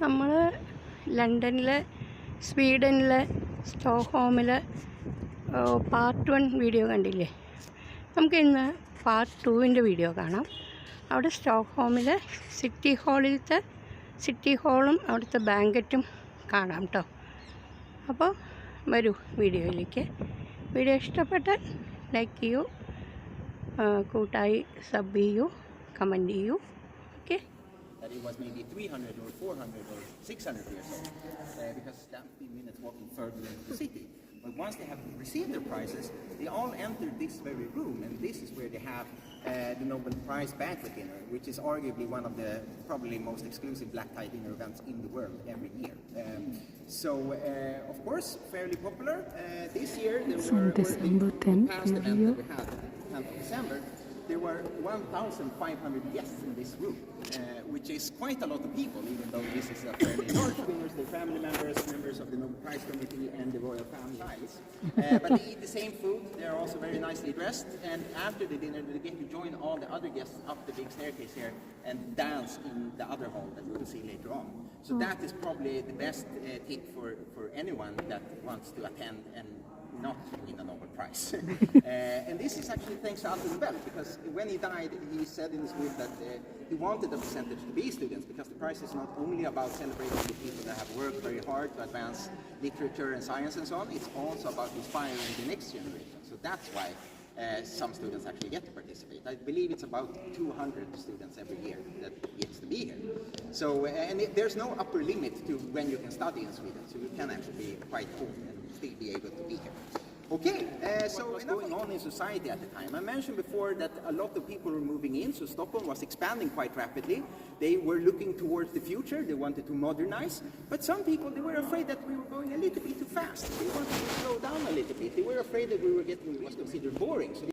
നമ്മൾ ലണ്ടനിലെ സ്വീഡനിലെ സ്റ്റോക്ക്ഹോമിലെ part 1 video കണ്ടില്ലേ? നമുക്ക് ഇന്ന് പാർട്ട് 2 വീഡിയോ കാണാം. അവിടെ സ്റ്റോക്ക്ഹോമിലെ സിറ്റി ഹാളും അവിടുത്തെ ബാങ്കറ്റും കാണാം കേട്ടോ. അപ്പോൾ വരൂ വീഡിയോയിലേക്ക്. വീഡിയോ ഇഷ്ടപ്പെട്ടാൽ ലൈക്ക് ചെയ്യൂ, കൂട്ടായി സബ് ചെയ്യൂ, കമൻറ്റ് ചെയ്യൂ. Okay. That it was maybe 300 or 400 or 600 years old, because that 15 minutes walking further into the city. But once they have received their prizes, they all enter this very room, and this is where they have the Nobel Prize Banquet dinner, which is arguably one of the probably most exclusive black tie dinner events in the world every year. Of course, fairly popular. This year, there on December 10th, past event that we had, 10th of December, there were 1,500 guests in this room, which is quite a lot of people, even though this is a fairly large winners. They're family members of the Nobel Prize Committee and the royal families. But they eat the same food. They're also very nicely dressed. And after the dinner, they get to join all the other guests up the big staircase here and dance in the other hall that we will see later on. So that is probably the best tip for anyone that wants to attend and not win a Nobel Prize. And this is actually thanks to Alfred Nobel, because when he died, he said in his will that he wanted the percentage to be students, because the prize is not only about celebrating the people that have worked very hard to advance literature and science and so on, it's also about inspiring the next generation. So that's why some students actually get to participate. I believe it's about 200 students every year that gets to be here. So, there's no upper limit to when you can study in Sweden, so you can actually be quite old and still be able to be here. Okay, so what was going on in society at the time? I mentioned before that a lot of people were moving in, so Stockholm was expanding quite rapidly. They were looking towards the future, they wanted to modernize, but some people, they were afraid that we were going a little bit too fast. They wanted to slow down a little bit. They were afraid that we were getting what was considered boring. So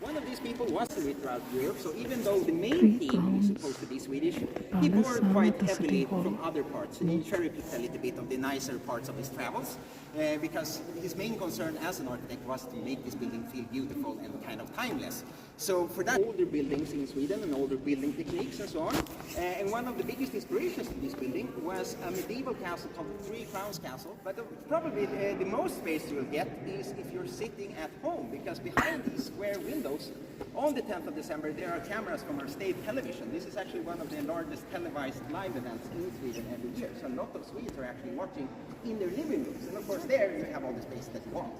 one of these people was to throughout Europe, so even though the main theme is supposed to be Swedish, he borrowed quite heavily from other parts. He cherry-picked a little bit of the nicer parts of his travels, because his main concern as an architect was to make this building feel beautiful and kind of timeless. So for that, older buildings in Sweden and older building techniques and so on. And one of the biggest inspirations to this building was a medieval castle called the Three Crowns Castle. But probably the most space you'll get is if you're sitting at home, because behind these square windows, on the 10th of December, there are cameras from our state television. This is actually one of the largest televised live events in Sweden every year. So a lot of Swedes are actually watching in their living rooms. And of course there you have all the space that you want.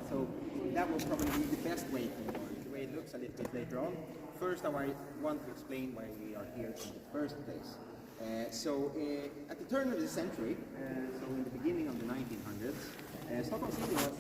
So that will probably be the best way to enjoy it. The way it looks a little bit later on. First I want to explain why we are here in the first place. At the turn of the century, so in the beginning of the 1900s, Stockholm City was